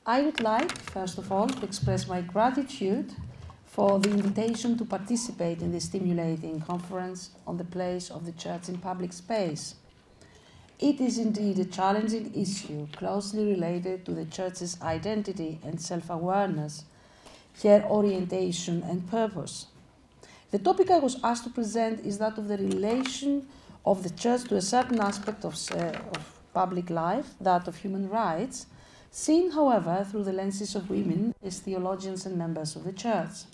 I would like, first of all, to express my gratitude for the invitation to participate in this stimulating conference on the place of the Church in public space. It is indeed a challenging issue closely related to the Church's identity and self-awareness, her orientation and purpose. The topic I was asked to present is that of the relation of the Church to a certain aspect of public life, that of human rights, seen, however, through the lenses of women as theologians and members of the Church.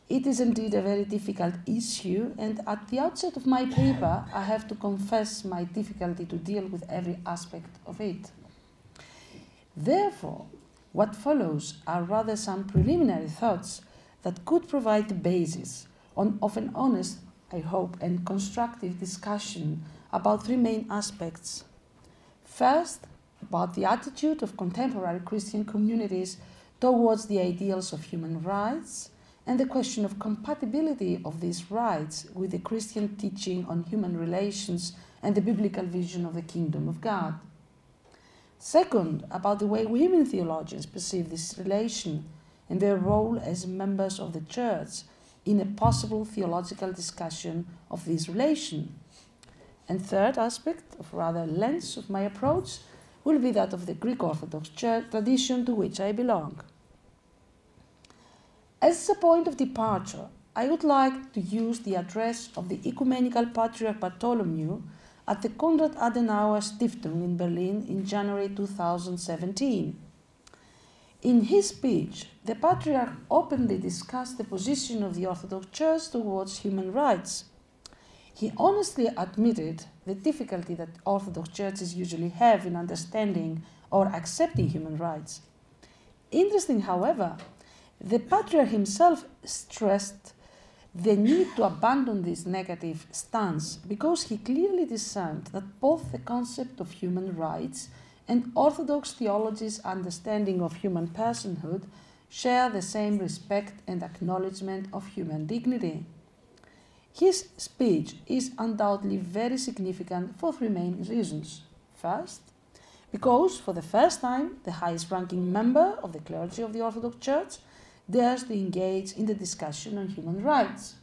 It is indeed a very difficult issue, and at the outset of my paper, I have to confess my difficulty to deal with every aspect of it. Therefore, what follows are rather some preliminary thoughts that could provide the basis of an honest, I hope, and constructive discussion about three main aspects. First, about the attitude of contemporary Christian communities towards the ideals of human rights and the question of compatibility of these rights with the Christian teaching on human relations and the biblical vision of the kingdom of God. Second, about the way women theologians perceive this relation and their role as members of the Church in a possible theological discussion of this relation. And third aspect, of rather lens of my approach, will be that of the Greek Orthodox Church tradition to which I belong. As a point of departure, I would like to use the address of the Ecumenical Patriarch Bartholomew at the Konrad Adenauer Stiftung in Berlin in January 2017. In his speech, the Patriarch openly discussed the position of the Orthodox Church towards human rights. He honestly admitted the difficulty that Orthodox churches usually have in understanding or accepting human rights. Interesting, however, the Patriarch himself stressed the need to abandon this negative stance because he clearly discerned that both the concept of human rights and Orthodox theology's understanding of human personhood share the same respect and acknowledgement of human dignity. His speech is undoubtedly very significant for three main reasons. First, because for the first time, the highest-ranking member of the clergy of the Orthodox Church dares to engage in the discussion on human rights.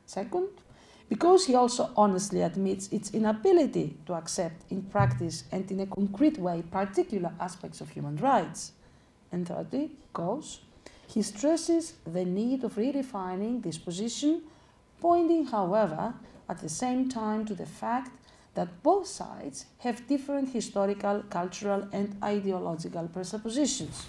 Second, because he also honestly admits its inability to accept in practice and in a concrete way particular aspects of human rights. And thirdly, because he stresses the need of redefining this position, pointing, however, at the same time to the fact that both sides have different historical, cultural, and ideological presuppositions.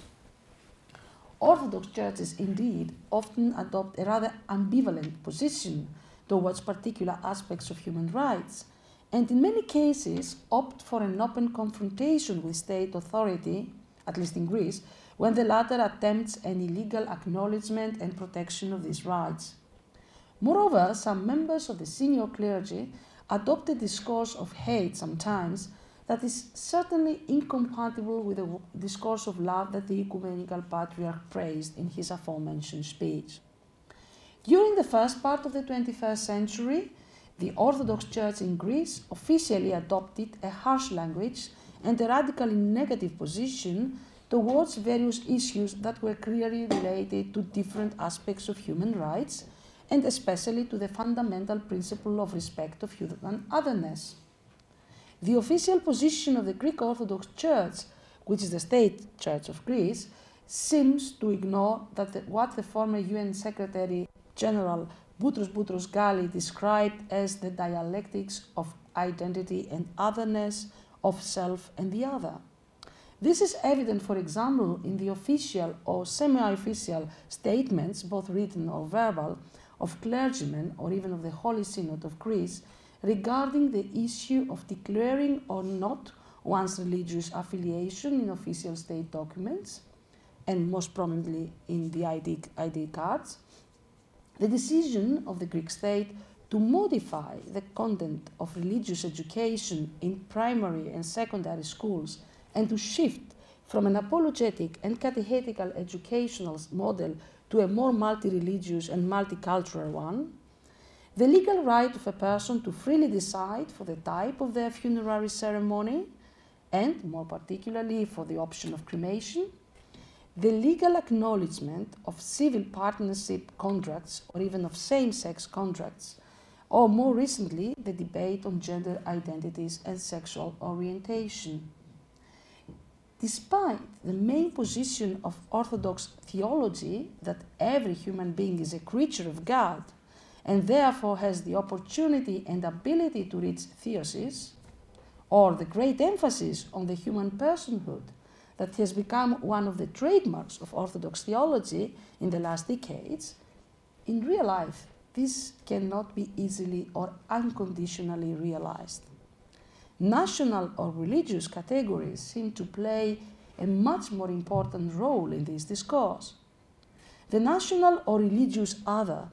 Orthodox churches, indeed, often adopt a rather ambivalent position towards particular aspects of human rights, and in many cases opt for an open confrontation with state authority, at least in Greece, when the latter attempts an illegal acknowledgement and protection of these rights. Moreover, some members of the senior clergy adopt a discourse of hate sometimes that is certainly incompatible with the discourse of love that the Ecumenical Patriarch praised in his aforementioned speech. During the first part of the 21st century, the Orthodox Church in Greece officially adopted a harsh language and a radically negative position towards various issues that were clearly related to different aspects of human rights, and especially to the fundamental principle of respect of human otherness. The official position of the Greek Orthodox Church, which is the state church of Greece, seems to ignore what the former UN Secretary General Boutros Ghali described as the dialectics of identity and otherness, of self and the other. This is evident, for example, in the official or semi-official statements, both written or verbal, of clergymen or even of the Holy Synod of Greece regarding the issue of declaring or not one's religious affiliation in official state documents, and most prominently in the ID cards, the decision of the Greek state to modify the content of religious education in primary and secondary schools and to shift from an apologetic and catechetical educational model to a more multi-religious and multicultural one, the legal right of a person to freely decide for the type of their funerary ceremony, and more particularly for the option of cremation, the legal acknowledgement of civil partnership contracts or even of same-sex contracts, or more recently, the debate on gender identities and sexual orientation. Despite the main position of Orthodox theology that every human being is a creature of God and therefore has the opportunity and ability to reach theosis, or the great emphasis on the human personhood that has become one of the trademarks of Orthodox theology in the last decades, in real life, this cannot be easily or unconditionally realized. National or religious categories seem to play a much more important role in this discourse. The national or religious other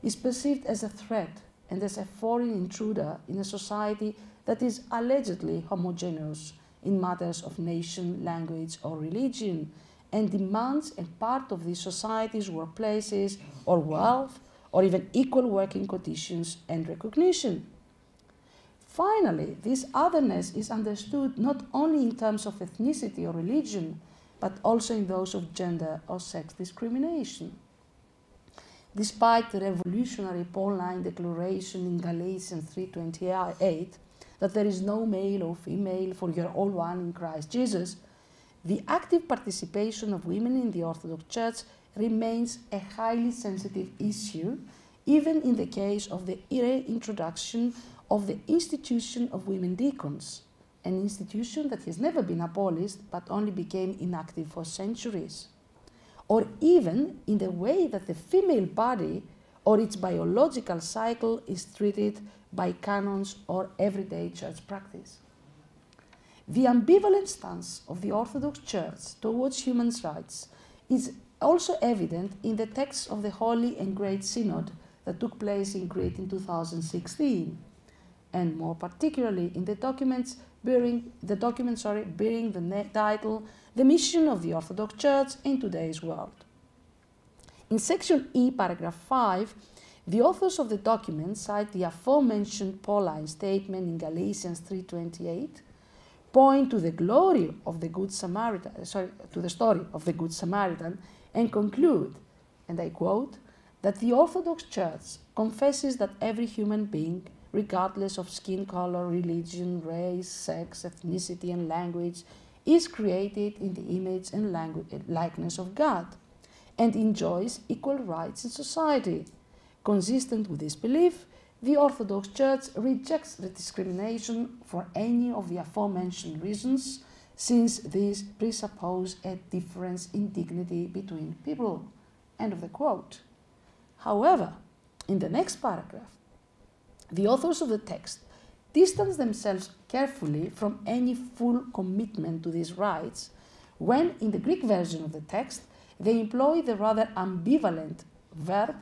is perceived as a threat and as a foreign intruder in a society that is allegedly homogeneous in matters of nation, language, or religion, and demands a part of this society's workplaces or wealth, or even equal working conditions and recognition. Finally, this otherness is understood not only in terms of ethnicity or religion, but also in those of gender or sex discrimination. Despite the revolutionary Pauline declaration in Galatians 3:28 that there is no male or female, for you are all one in Christ Jesus, the active participation of women in the Orthodox Church remains a highly sensitive issue, even in the case of the reintroduction of the institution of women deacons, an institution that has never been abolished but only became inactive for centuries, or even in the way that the female body or its biological cycle is treated by canons or everyday church practice. The ambivalent stance of the Orthodox Church towards human rights is also evident in the text of the Holy and Great Synod that took place in Crete in 2016, and more particularly in the documents bearing the title "The Mission of the Orthodox Church in Today's World." In section E, paragraph 5, the authors of the document cite the aforementioned Pauline statement in Galatians 3:28, point to the glory of the Good Samaritan, to the story of the Good Samaritan, and conclude, and I quote, that the Orthodox Church confesses that every human being, regardless of skin color, religion, race, sex, ethnicity, and language, is created in the image and likeness of God, and enjoys equal rights in society. Consistent with this belief, the Orthodox Church rejects the discrimination for any of the aforementioned reasons, since these presuppose a difference in dignity between people. End of the quote. However, in the next paragraph, the authors of the text distance themselves carefully from any full commitment to these rights when, in the Greek version of the text, they employ the rather ambivalent verb,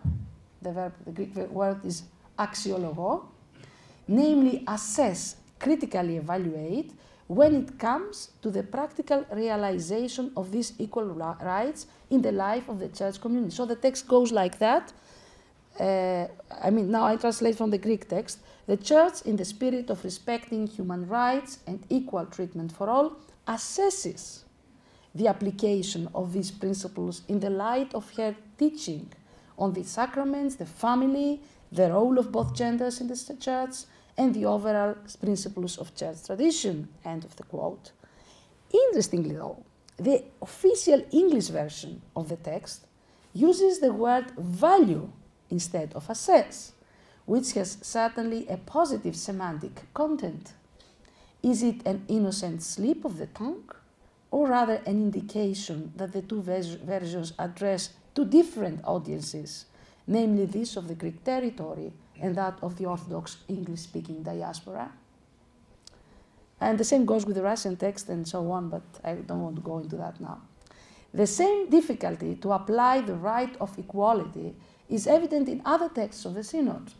the Greek word is axiologo, namely assess, critically evaluate, when it comes to the practical realization of these equal rights in the life of the church community. So the text goes like that. Now I translate from the Greek text. The church, in the spirit of respecting human rights and equal treatment for all, assesses the application of these principles in the light of her teaching on the sacraments, the family, the role of both genders in the church, and the overall principles of church tradition. End of the quote. Interestingly though, the official English version of the text uses the word value instead of assess, which has certainly a positive semantic content. Is it an innocent slip of the tongue, or rather an indication that the two versions address two different audiences, namely this of the Greek territory and that of the Orthodox English-speaking diaspora? And the same goes with the Russian text and so on, but I don't want to go into that now. The same difficulty to apply the right of equality is evident in other texts of the Synod.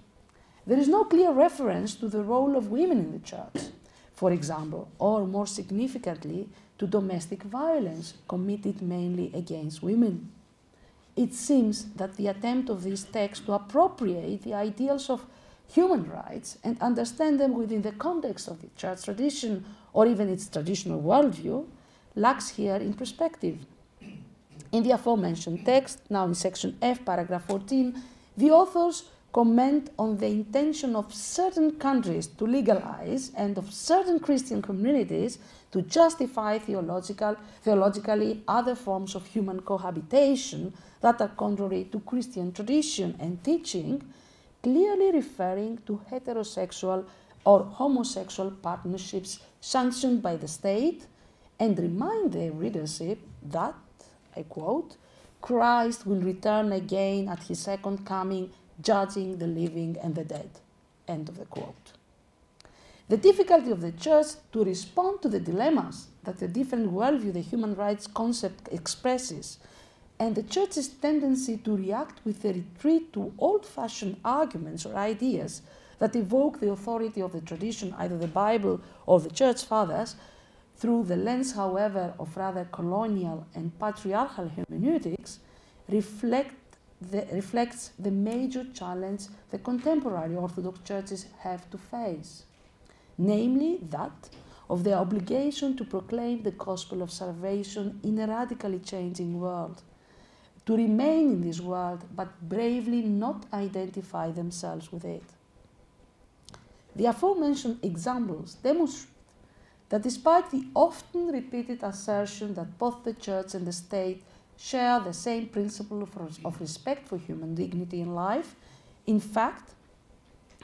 There is no clear reference to the role of women in the church, for example, or more significantly, to domestic violence committed mainly against women. It seems that the attempt of this text to appropriate the ideals of human rights and understand them within the context of the church tradition or even its traditional worldview lacks here in perspective. In the aforementioned text, now in section F, paragraph 14, the authors comment on the intention of certain countries to legalize and of certain Christian communities to justify theologically other forms of human cohabitation that are contrary to Christian tradition and teaching, clearly referring to heterosexual or homosexual partnerships sanctioned by the state, and remind their readership that, I quote, Christ will return again at his second coming, judging the living and the dead. End of the quote. The difficulty of the Church to respond to the dilemmas that the different worldview the human rights concept expresses, and the Church's tendency to react with a retreat to old-fashioned arguments or ideas that evoke the authority of the tradition, either the Bible or the Church Fathers, through the lens, however, of rather colonial and patriarchal hermeneutics, reflects the major challenge the contemporary Orthodox churches have to face, namely that of their obligation to proclaim the gospel of salvation in a radically changing world, to remain in this world but bravely not identify themselves with it. The aforementioned examples demonstrate that despite the often repeated assertion that both the Church and the state share the same principle of respect for human dignity and life, in fact,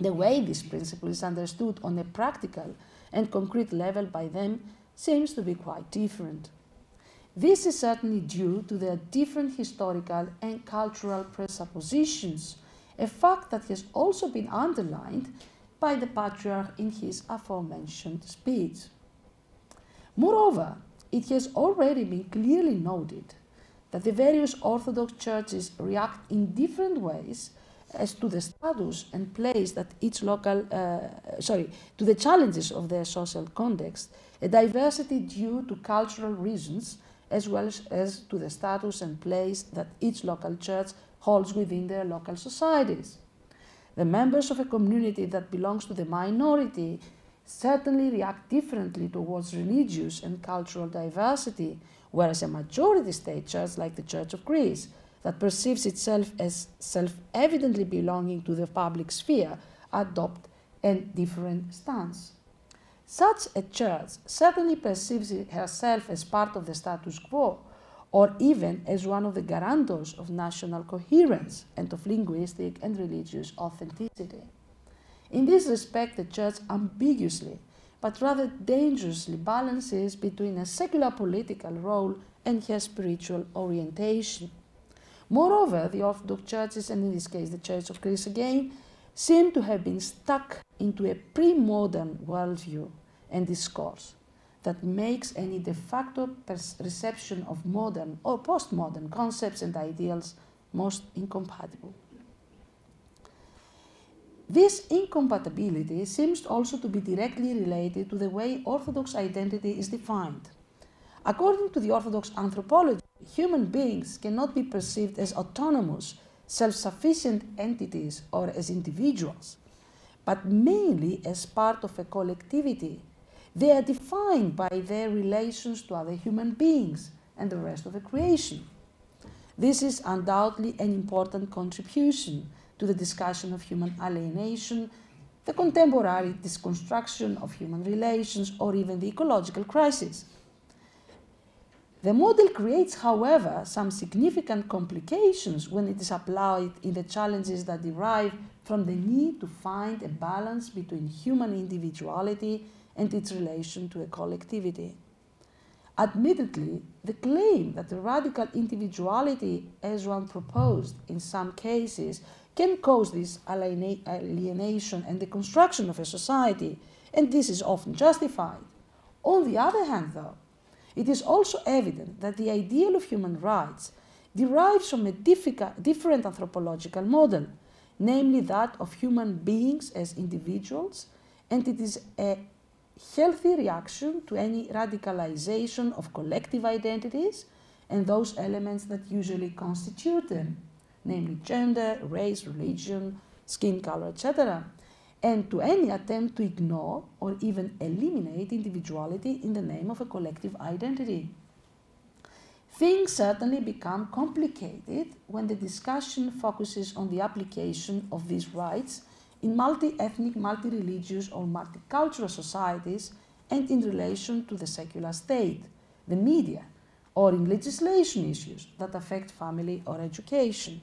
the way this principle is understood on a practical and concrete level by them seems to be quite different. This is certainly due to their different historical and cultural presuppositions, a fact that has also been underlined by the Patriarch in his aforementioned speech. Moreover, it has already been clearly noted that the various Orthodox churches react in different ways as to the status and place that each local, to the challenges of their social context, a diversity due to cultural reasons as well as to the status and place that each local church holds within their local societies. The members of a community that belongs to the minority certainly react differently towards religious and cultural diversity, whereas a majority state church like the Church of Greece, that perceives itself as self-evidently belonging to the public sphere, adopt a different stance. Such a church certainly perceives herself as part of the status quo, or even as one of the guarantors of national coherence and of linguistic and religious authenticity. In this respect, the Church ambiguously, but rather dangerously balances between a secular political role and her spiritual orientation. Moreover, the Orthodox churches, and in this case the Church of Greece again, seem to have been stuck into a pre-modern worldview and discourse that makes any de facto reception of modern or postmodern concepts and ideals most incompatible. This incompatibility seems also to be directly related to the way Orthodox identity is defined. According to the Orthodox anthropology, human beings cannot be perceived as autonomous, self-sufficient entities or as individuals, but mainly as part of a collectivity. They are defined by their relations to other human beings and the rest of the creation. This is undoubtedly an important contribution to the discussion of human alienation, the contemporary disconstruction of human relations, or even the ecological crisis. The model creates, however, some significant complications when it is applied in the challenges that derive from the need to find a balance between human individuality and its relation to a collectivity. Admittedly, the claim that the radical individuality, as one proposed in some cases, can cause this alienation and the construction of a society, and this is often justified. On the other hand, though, it is also evident that the ideal of human rights derives from a different anthropological model, namely that of human beings as individuals, and it is a healthy reaction to any radicalization of collective identities and those elements that usually constitute them, namely gender, race, religion, skin color, etc., and to any attempt to ignore or even eliminate individuality in the name of a collective identity. Things certainly become complicated when the discussion focuses on the application of these rights in multi-ethnic, multi-religious or multicultural societies and in relation to the secular state, the media, or in legislation issues that affect family or education.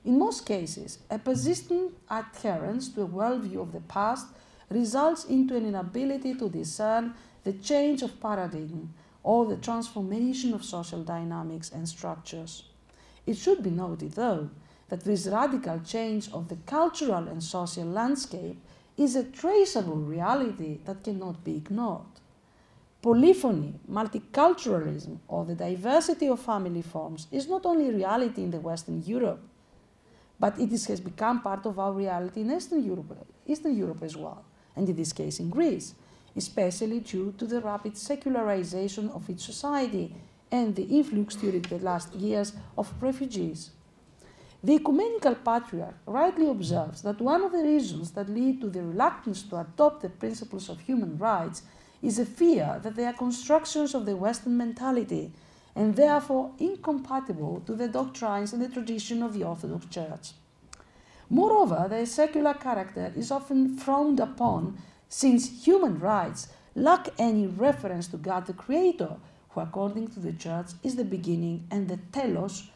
In most cases, a persistent adherence to a worldview of the past results into an inability to discern the change of paradigm or the transformation of social dynamics and structures. It should be noted, though, that this radical change of the cultural and social landscape is a traceable reality that cannot be ignored. Polyphony, multiculturalism, or the diversity of family forms is not only a reality in the Western Europe, but it has become part of our reality in Eastern Europe as well, and in this case in Greece, especially due to the rapid secularization of its society and the influx during the last years of refugees. The Ecumenical Patriarch rightly observes that one of the reasons that lead to the reluctance to adopt the principles of human rights is a fear that they are constructions of the Western mentality and therefore incompatible to the doctrines and the tradition of the Orthodox Church. Moreover, their secular character is often frowned upon since human rights lack any reference to God the Creator, who according to the Church is the beginning and the telos,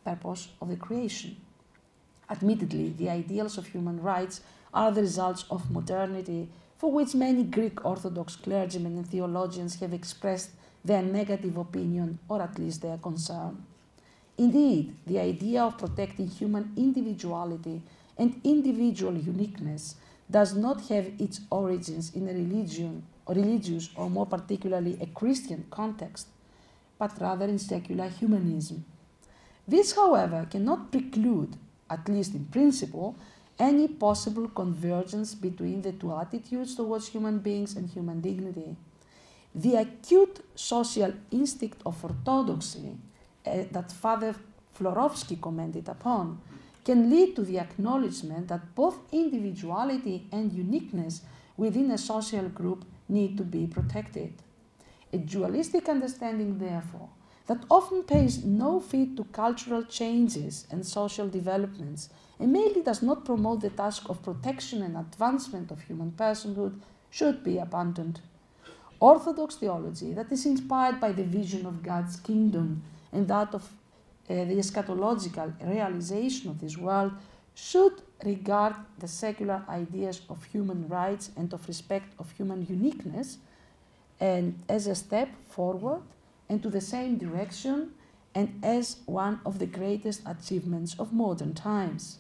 purpose of the creation. Admittedly, the ideals of human rights are the results of modernity, for which many Greek Orthodox clergymen and theologians have expressed their negative opinion or at least their concern. Indeed, the idea of protecting human individuality and individual uniqueness does not have its origins in a religious or more particularly a Christian context, but rather in secular humanism. This, however, cannot preclude, at least in principle, any possible convergence between the two attitudes towards human beings and human dignity. The acute social instinct of orthodoxy that Father Florovsky commented upon can lead to the acknowledgement that both individuality and uniqueness within a social group need to be protected. A dualistic understanding, therefore, that often pays no heed to cultural changes and social developments and mainly does not promote the task of protection and advancement of human personhood should be abandoned. Orthodox theology that is inspired by the vision of God's kingdom and that of the eschatological realization of this world should regard the secular ideas of human rights and of respect of human uniqueness and as a step forward and to the same direction and as one of the greatest achievements of modern times.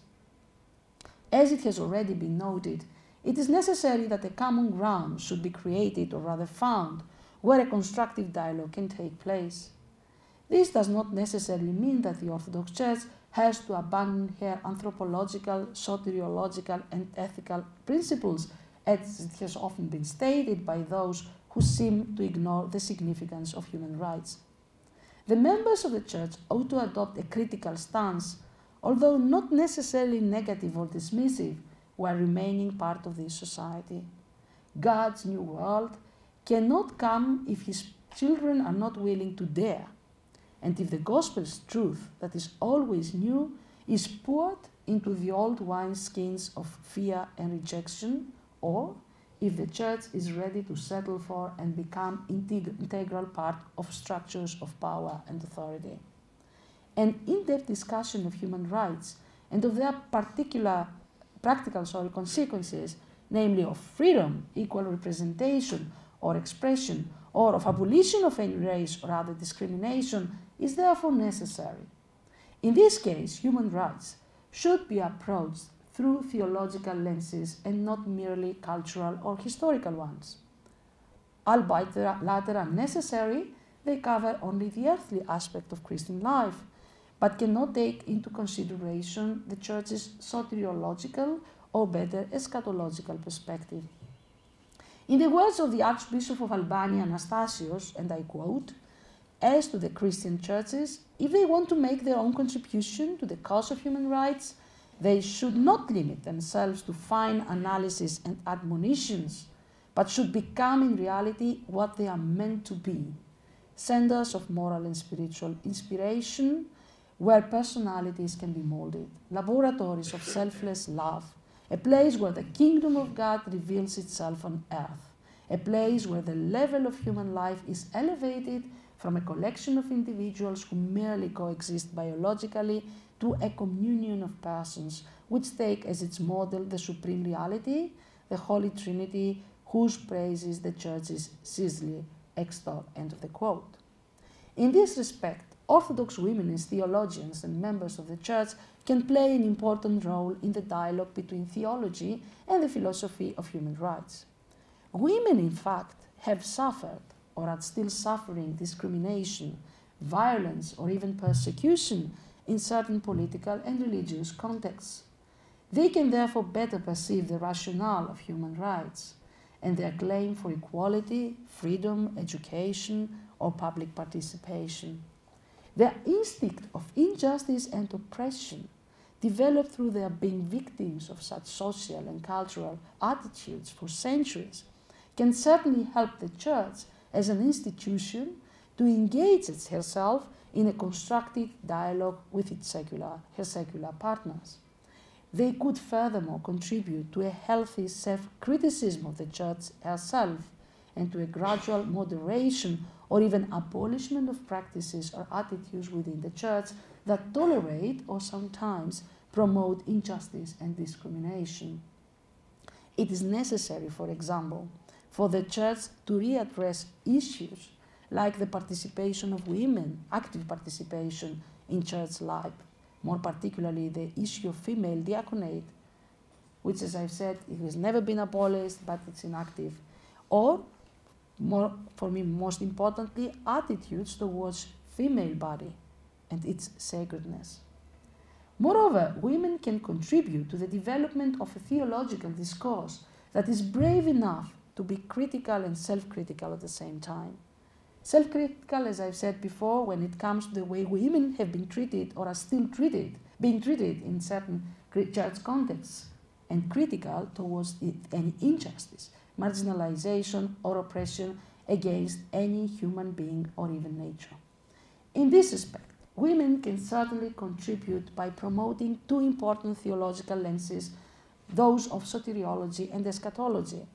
As it has already been noted, it is necessary that a common ground should be created or rather found where a constructive dialogue can take place. This does not necessarily mean that the Orthodox Church has to abandon her anthropological, soteriological and ethical principles, as it has often been stated by those who seem to ignore the significance of human rights. The members of the Church ought to adopt a critical stance, although not necessarily negative or dismissive, while remaining part of this society. God's new world cannot come if his children are not willing to dare, and if the gospel's truth that is always new is poured into the old wineskins of fear and rejection, or if the Church is ready to settle for and become integral part of structures of power and authority. An in-depth discussion of human rights and of their practical consequences, namely of freedom, equal representation or expression, or of abolition of any race or other discrimination, is therefore necessary. In this case, human rights should be approached through theological lenses and not merely cultural or historical ones. Albeit the latter are necessary, they cover only the earthly aspect of Christian life, but cannot take into consideration the Church's soteriological or better eschatological perspective. In the words of the Archbishop of Albania, Anastasios, and I quote, "As to the Christian churches, if they want to make their own contribution to the cause of human rights, they should not limit themselves to fine analysis and admonitions, but should become in reality what they are meant to be, centers of moral and spiritual inspiration where personalities can be molded, laboratories of selfless love, a place where the kingdom of God reveals itself on earth, a place where the level of human life is elevated from a collection of individuals who merely coexist biologically to a communion of persons which take as its model the supreme reality, the Holy Trinity, whose praises the churches ceaselessly extol. End of the quote. In this respect, Orthodox women as theologians and members of the Church can play an important role in the dialogue between theology and the philosophy of human rights. Women, in fact, have suffered or are still suffering discrimination, violence, or even persecution in certain political and religious contexts. They can therefore better perceive the rationale of human rights and their claim for equality, freedom, education, or public participation. Their instinct of injustice and oppression, developed through their being victims of such social and cultural attitudes for centuries, can certainly help the Church as an institution to engage herself in a constructive dialogue with her secular partners. They could furthermore contribute to a healthy self-criticism of the Church herself and to a gradual moderation or even abolishment of practices or attitudes within the Church that tolerate or sometimes promote injustice and discrimination. It is necessary, for example, for the Church to readdress issues like the participation of women, active participation in church life, more particularly the issue of female diaconate, which, as I've said, it has never been abolished, but it's inactive, or, for me, most importantly, attitudes towards female body and its sacredness. Moreover, women can contribute to the development of a theological discourse that is brave enough to be critical and self-critical at the same time. Self-critical, as I've said before, when it comes to the way women have been treated or are still being treated in certain church contexts, and critical towards any injustice, marginalization, or oppression against any human being or even nature. In this respect, women can certainly contribute by promoting two important theological lenses, those of soteriology and eschatology.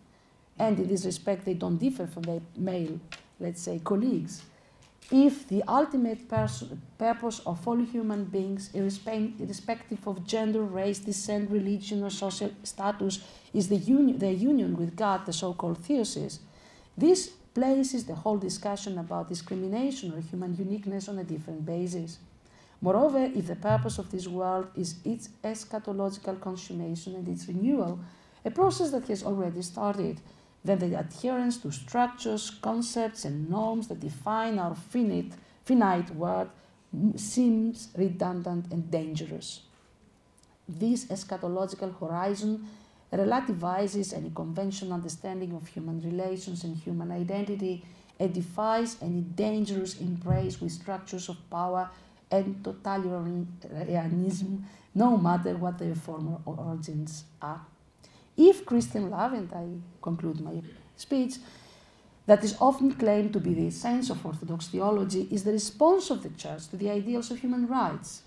And in this respect, they don't differ from their male, let's say, colleagues. If the ultimate purpose of all human beings, irrespective of gender, race, descent, religion, or social status, is their union with God, the so-called theosis, this places the whole discussion about discrimination or human uniqueness on a different basis. Moreover, if the purpose of this world is its eschatological consummation and its renewal, a process that has already started, then the adherence to structures, concepts, and norms that define our finite world seems redundant and dangerous. This eschatological horizon relativizes any conventional understanding of human relations and human identity and defies any dangerous embrace with structures of power and totalitarianism, no matter what their former origins are. If Christian love, and I conclude my speech, that is often claimed to be the essence of Orthodox theology, is the response of the Church to the ideals of human rights,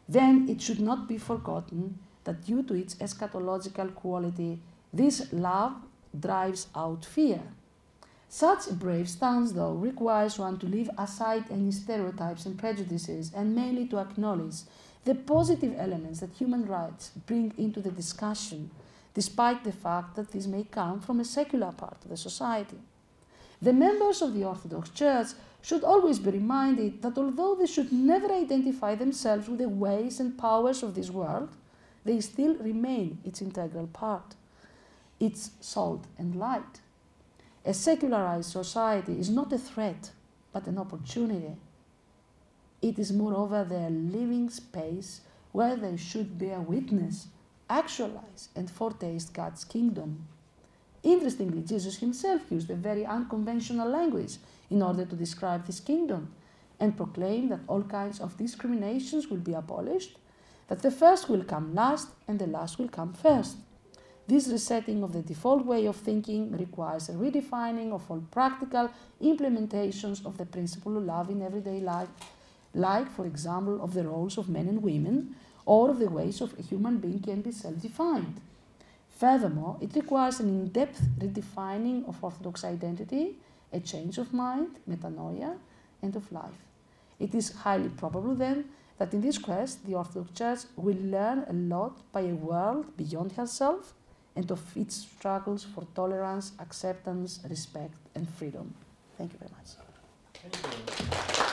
then it should not be forgotten that due to its eschatological quality, this love drives out fear. Such a brave stance, though, requires one to leave aside any stereotypes and prejudices and mainly to acknowledge the positive elements that human rights bring into the discussion, despite the fact that these may come from a secular part of the society. The members of the Orthodox Church should always be reminded that although they should never identify themselves with the ways and powers of this world, they still remain its integral part, its salt and light. A secularized society is not a threat, but an opportunity. It is moreover their living space where they should bear witness, actualize, and foretaste God's kingdom. Interestingly, Jesus himself used a very unconventional language in order to describe this kingdom and proclaim that all kinds of discriminations will be abolished, that the first will come last and the last will come first. This resetting of the default way of thinking requires a redefining of all practical implementations of the principle of love in everyday life, like, for example, of the roles of men and women, or of the ways of a human being can be self-defined. Furthermore, it requires an in-depth redefining of Orthodox identity, a change of mind, metanoia, and of life. It is highly probable then that in this quest the Orthodox Church will learn a lot by a world beyond herself and of its struggles for tolerance, acceptance, respect, and freedom. Thank you very much. Thank you.